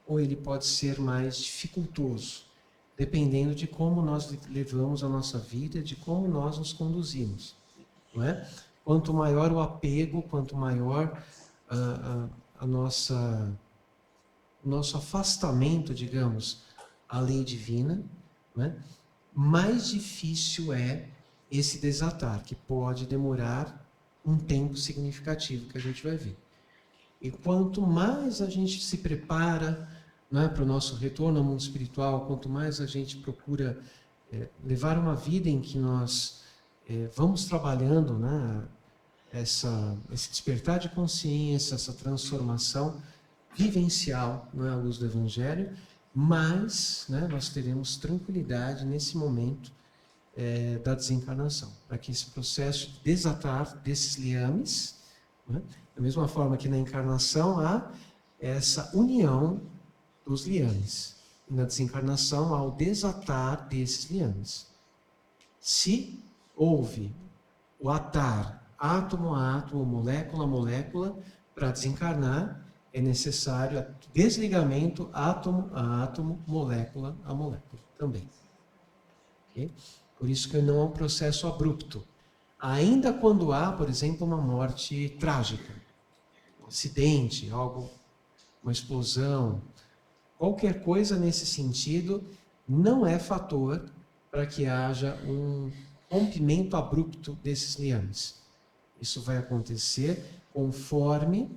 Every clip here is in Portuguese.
ou ele pode ser mais dificultoso, dependendo de como nós levamos a nossa vida, de como nós nos conduzimos, não é? Quanto maior o apego, quanto maior a nossa, o nosso afastamento, digamos, à lei divina, não é? Mais difícil é esse desatar, que pode demorar um tempo significativo, que a gente vai ver. E quanto mais a gente se prepara, né, para o nosso retorno ao mundo espiritual, quanto mais a gente procura levar uma vida em que nós vamos trabalhando, né, esse despertar de consciência, essa transformação vivencial, não é, à luz do Evangelho, mais, né, nós teremos tranquilidade nesse momento da desencarnação, para que esse processo de desatar desses liames, né, da mesma forma que na encarnação há essa união dos liames, e na desencarnação há o desatar desses liames. Se houve o atar átomo a átomo, molécula a molécula, para desencarnar, é necessário desligamento átomo a átomo, molécula a molécula também. Okay? Por isso que não é um processo abrupto. Ainda quando há, por exemplo, uma morte trágica, um acidente, algo, uma explosão, qualquer coisa nesse sentido não é fator para que haja um rompimento abrupto desses liames. Isso vai acontecer conforme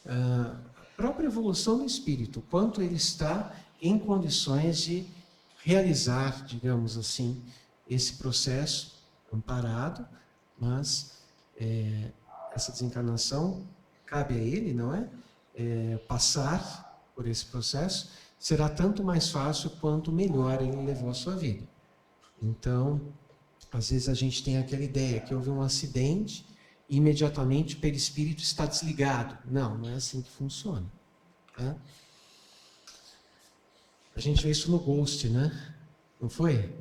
a própria evolução do espírito, quanto ele está em condições de realizar, digamos assim, esse processo amparado, mas essa desencarnação cabe a ele, não é? Passar por esse processo será tanto mais fácil quanto melhor ele levou a sua vida. Então, às vezes a gente tem aquela ideia que houve um acidente e imediatamente o perispírito está desligado. Não, não é assim que funciona. Tá? A gente vê isso no Ghost, né? Não foi?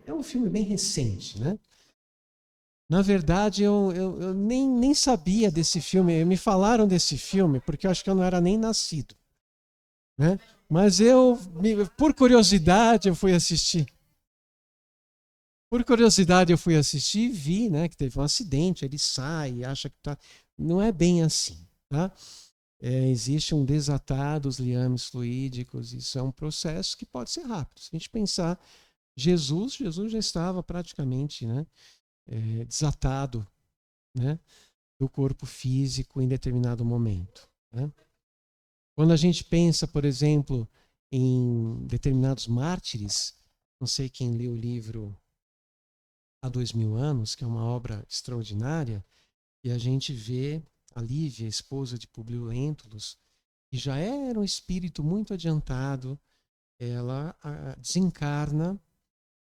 É um filme bem recente, né? Na verdade, eu nem sabia desse filme. Me falaram desse filme porque eu acho que eu não era nem nascido, né? Mas por curiosidade, eu fui assistir. Por curiosidade, eu fui assistir e vi, né, que teve um acidente. Ele sai, acha que tá. Não é bem assim, tá? Existe um desatar dos liames fluídicos. Isso é um processo que pode ser rápido. Se a gente pensar, Jesus já estava praticamente, né, desatado, né, do corpo físico em determinado momento, né? Quando a gente pensa, por exemplo, em determinados mártires, não sei quem leu o livro Há 2000 anos, que é uma obra extraordinária, e a gente vê a Lívia, esposa de Publio Lentulus, que já era um espírito muito adiantado, ela desencarna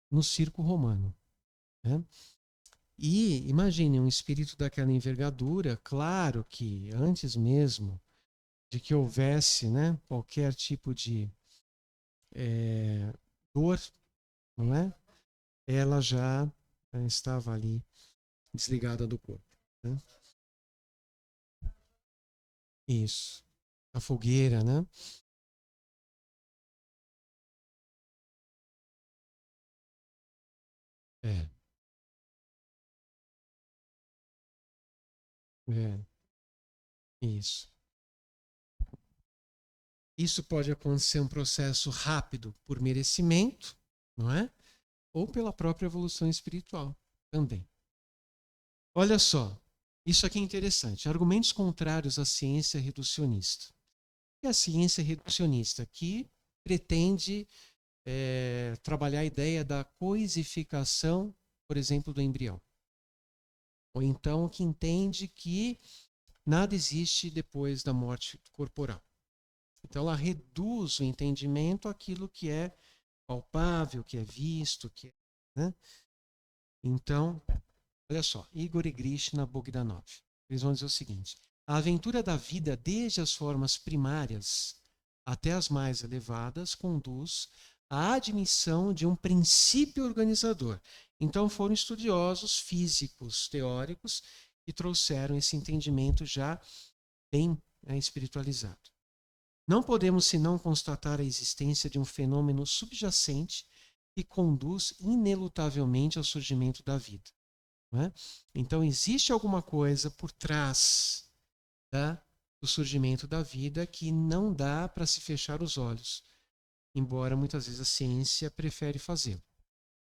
no circo romano, né? E imagine um espírito daquela envergadura, claro que antes mesmo de que houvesse, né, qualquer tipo de dor, não é? Ela já estava ali desligada do corpo, né? Isso. A fogueira, né? É, é, isso. Isso pode acontecer um processo rápido por merecimento, não é? Ou pela própria evolução espiritual também. Olha só, isso aqui é interessante. Argumentos contrários à ciência reducionista. E a ciência reducionista que pretende trabalhar a ideia da coisificação, por exemplo, do embrião. Ou então que entende que nada existe depois da morte corporal. Então ela reduz o entendimento àquilo que é palpável, que é visto, né? Então, olha só, Igor e Krishna Bogdanov. Eles vão dizer o seguinte: a aventura da vida, desde as formas primárias até as mais elevadas, conduz à admissão de um princípio organizador. Então foram estudiosos físicos, teóricos, que trouxeram esse entendimento já bem espiritualizado. não podemos senão constatar a existência de um fenômeno subjacente que conduz inelutavelmente ao surgimento da vida. Não é? Então, existe alguma coisa por trás do surgimento da vida que não dá para se fechar os olhos, embora muitas vezes a ciência prefere fazê-lo.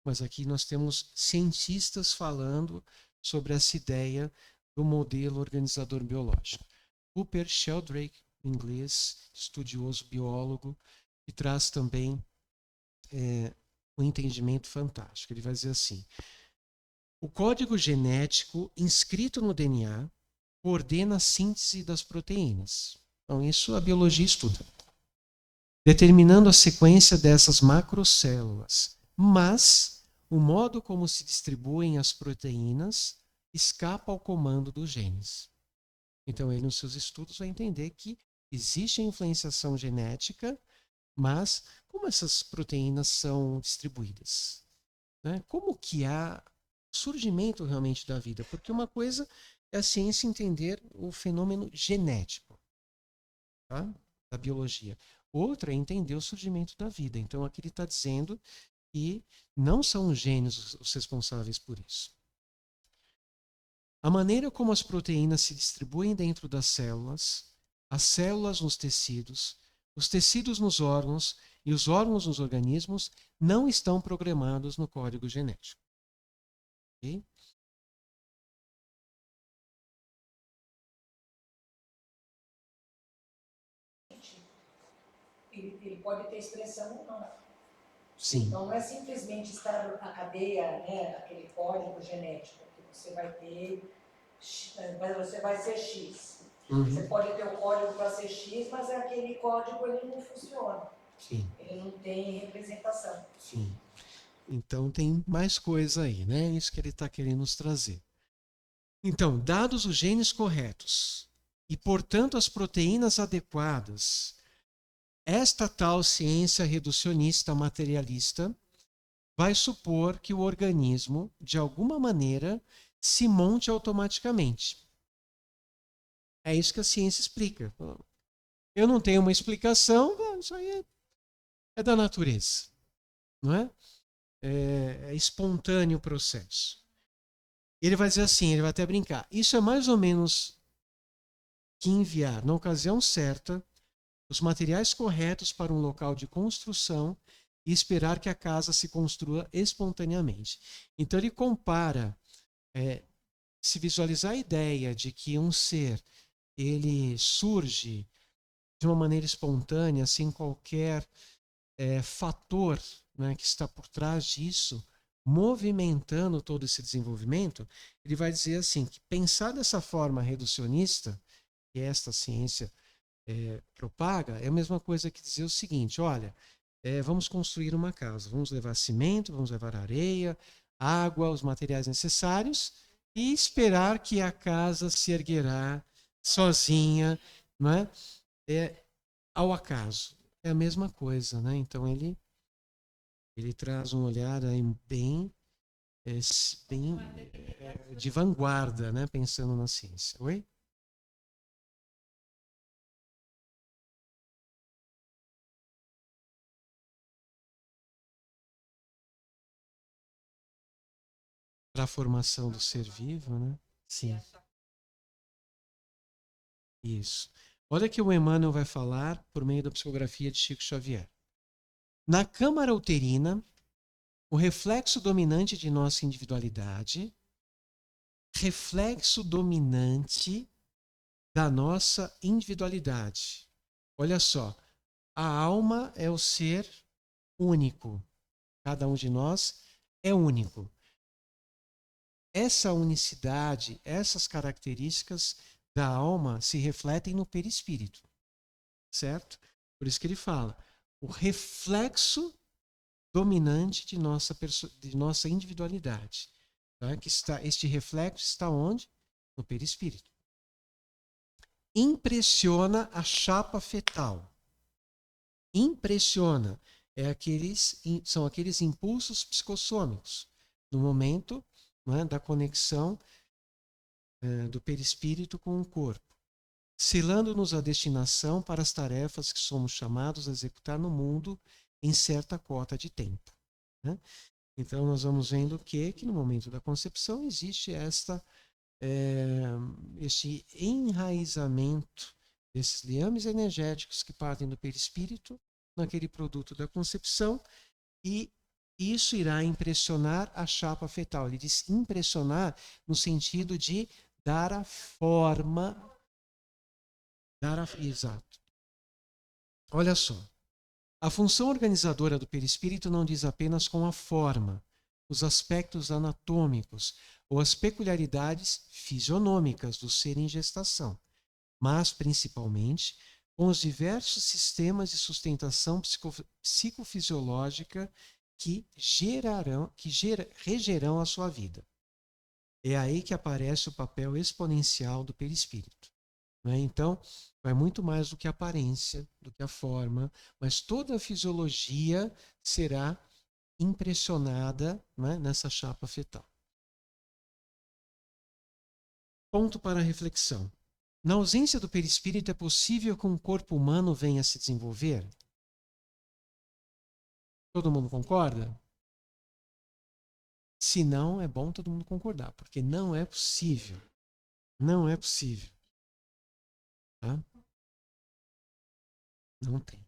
Mas aqui nós temos cientistas falando sobre essa ideia do modelo organizador biológico. Rupert Sheldrake, inglês, estudioso biólogo, que traz também um entendimento fantástico. Ele vai dizer assim: o código genético inscrito no DNA coordena a síntese das proteínas. Então, isso a biologia estuda, determinando a sequência dessas macrocélulas. Mas o modo como se distribuem as proteínas escapa ao comando dos genes. Então, ele, nos seus estudos, vai entender que existe a influenciação genética, mas como essas proteínas são distribuídas? Né? Como que há surgimento realmente da vida? Porque uma coisa é a ciência entender o fenômeno genético, tá? Da biologia. Outra é entender o surgimento da vida. Então, aqui ele está dizendo que não são os genes os responsáveis por isso. A maneira como as proteínas se distribuem dentro das células, as células nos tecidos, os tecidos nos órgãos e os órgãos nos organismos não estão programados no código genético. Okay? Ele pode ter expressão ou não. Sim. Então, não é simplesmente estar a cadeia, né, aquele código genético que você vai ter, mas você vai ser X. Uhum. Você pode ter o código para ser X, mas aquele código ele não funciona. Sim. Ele não tem representação. Sim. Então tem mais coisa aí, né? Isso que ele está querendo nos trazer. Então, dados os genes corretos e, portanto, as proteínas adequadas, esta tal ciência reducionista materialista vai supor que o organismo, de alguma maneira, se monte automaticamente. É isso que a ciência explica. Eu não tenho uma explicação, isso aí é da natureza, não é? É espontâneo o processo. Ele vai dizer assim, ele vai até brincar. Isso é mais ou menos que enviar, na ocasião certa, os materiais corretos para um local de construção e esperar que a casa se construa espontaneamente. Então ele compara, se visualizar a ideia de que um ser ele surge de uma maneira espontânea, sem qualquer fator, né, que está por trás disso, movimentando todo esse desenvolvimento, ele vai dizer assim, que pensar dessa forma reducionista, que esta ciência propaga, é a mesma coisa que dizer o seguinte: olha, vamos construir uma casa, vamos levar cimento, vamos levar areia, água, os materiais necessários e esperar que a casa se erguerá sozinha, não é? Ao acaso. É a mesma coisa, né? Então ele traz um olhar aí bem de vanguarda, né? Pensando na ciência. Oi? Para a formação do ser vivo, né? Sim. Isso. Olha que o Emmanuel vai falar por meio da psicografia de Chico Xavier. Na câmara uterina, o reflexo dominante de nossa individualidade, reflexo dominante da nossa individualidade. Olha só, a alma é o ser único. Cada um de nós é único. Essa unicidade, essas características da alma se refletem no perispírito, certo? Por isso que ele fala, o reflexo dominante de nossa individualidade. Tá? Este reflexo está onde? No perispírito. Impressiona a chapa fetal. Impressiona. São aqueles impulsos psicossômicos no momento, não é, da conexão do perispírito com o corpo. selando-nos a destinação para as tarefas que somos chamados a executar no mundo em certa cota de tempo. Né? Então, nós vamos vendo que no momento da concepção existe este enraizamento desses liames energéticos que partem do perispírito naquele produto da concepção, e isso irá impressionar a chapa fetal. Ele diz impressionar no sentido de dar a forma, exato. Olha só, a função organizadora do perispírito não diz apenas com a forma, os aspectos anatômicos ou as peculiaridades fisionômicas do ser em gestação, mas principalmente com os diversos sistemas de sustentação psicofisiológica que regerão a sua vida. É aí que aparece o papel exponencial do perispírito. Né? Então, vai muito mais do que a aparência, do que a forma, mas toda a fisiologia será impressionada, né, nessa chapa fetal. Ponto para reflexão. Na ausência do perispírito, é possível que um corpo humano venha a se desenvolver? Todo mundo concorda? Se não, é bom todo mundo concordar, porque não é possível. Não é possível. Tá? Não tem.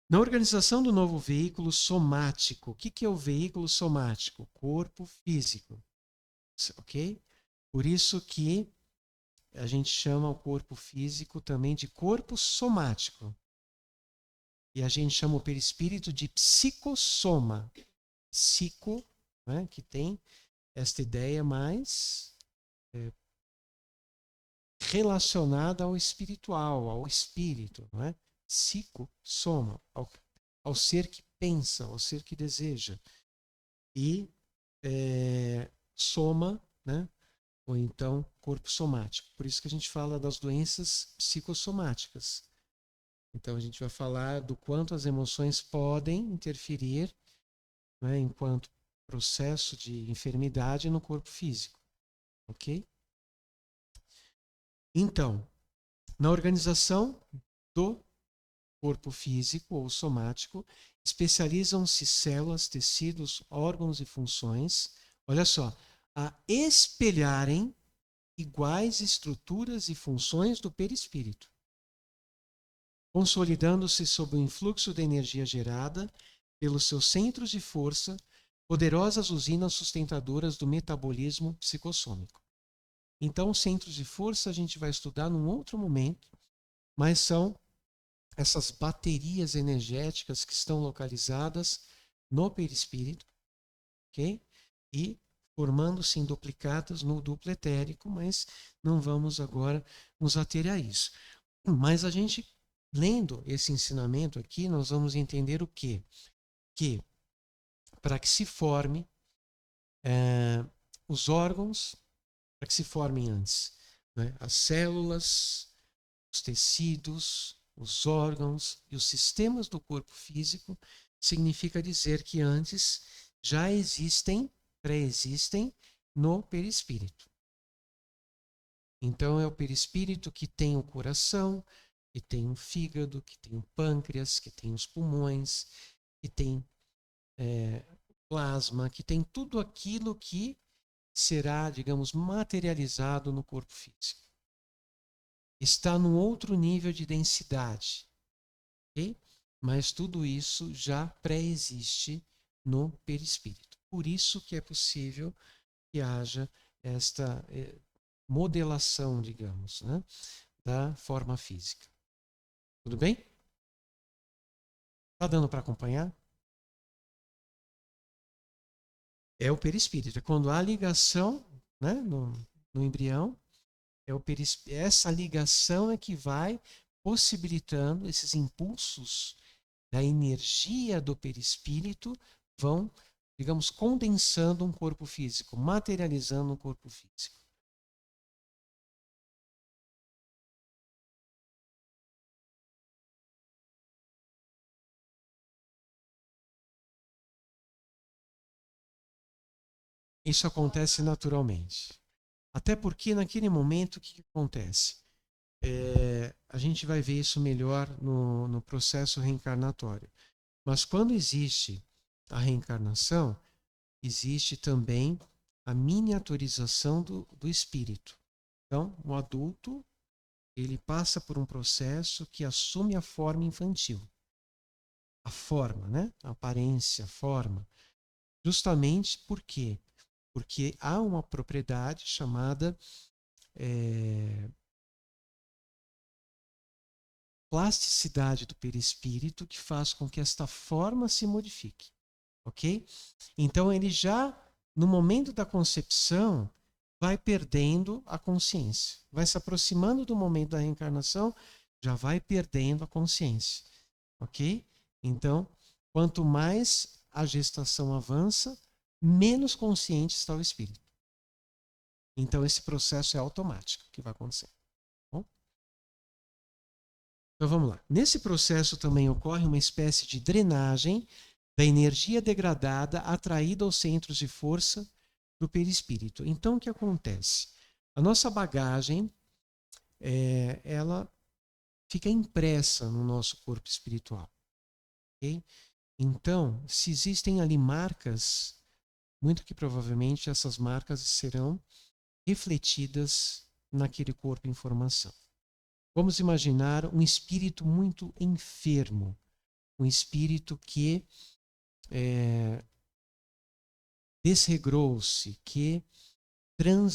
Na organização do novo veículo somático, o que é o veículo somático? Corpo físico. Ok? Por isso que a gente chama o corpo físico também de corpo somático. E a gente chama o perispírito de psicossoma. Psico, né, que tem esta ideia mais relacionada ao espiritual, ao espírito. Não é? Psicossoma, ao ser que pensa, ao ser que deseja. E soma, né? Ou então corpo somático. Por isso que a gente fala das doenças psicossomáticas. Então a gente vai falar do quanto as emoções podem interferir, né, enquanto processo de enfermidade no corpo físico. Ok? Então, na organização do corpo físico ou somático, especializam-se células, tecidos, órgãos e funções, olha só, a espelharem iguais estruturas e funções do perispírito, consolidando-se sob o influxo da energia gerada pelos seus centros de força, poderosas usinas sustentadoras do metabolismo psicossômico. Então, os centros de força a gente vai estudar num outro momento, mas são essas baterias energéticas que estão localizadas no perispírito, ok? E formando-se em duplicatas no duplo etérico, mas não vamos agora nos ater a isso. Mas a gente, lendo esse ensinamento aqui, nós vamos entender o quê? Que para que se forme os órgãos, para que se formem antes, né, as células, os tecidos, os órgãos e os sistemas do corpo físico, significa dizer que antes já existem, pré-existem no perispírito. Então é o perispírito que tem o coração, que tem o fígado, que tem o pâncreas, que tem os pulmões, que tem plasma, que tem tudo aquilo que será, digamos, materializado no corpo físico. Está num outro nível de densidade, ok? Mas tudo isso já pré-existe no perispírito. Por isso que é possível que haja esta modelação, digamos, né, da forma física. Tudo bem? Está dando para acompanhar? É o perispírito. É quando há ligação, né, no embrião, essa ligação é que vai possibilitando esses impulsos da energia do perispírito vão, digamos, condensando um corpo físico, materializando um corpo físico. Isso acontece naturalmente. Até porque naquele momento o que acontece? A gente vai ver isso melhor no processo reencarnatório. Mas quando existe a reencarnação, existe também a miniaturização do espírito. Então, o adulto, ele passa por um processo que assume a forma infantil. A forma, né? A aparência, a forma. Justamente por quê? Porque há uma propriedade chamada plasticidade do perispírito que faz com que esta forma se modifique. Ok? Então ele já, no momento da concepção, vai perdendo a consciência. Vai se aproximando do momento da reencarnação, já vai perdendo a consciência. Ok? Então, quanto mais a gestação avança, menos consciente está o espírito. Então, esse processo é automático que vai acontecer. Bom? Então, vamos lá. Nesse processo também ocorre uma espécie de drenagem da energia degradada atraída aos centros de força do perispírito. Então, o que acontece? A nossa bagagem, ela fica impressa no nosso corpo espiritual. Okay? Então, se existem ali marcas, muito que provavelmente essas marcas serão refletidas naquele corpo em formação. Vamos imaginar um espírito muito enfermo, um espírito que desregrou-se, que transgrediu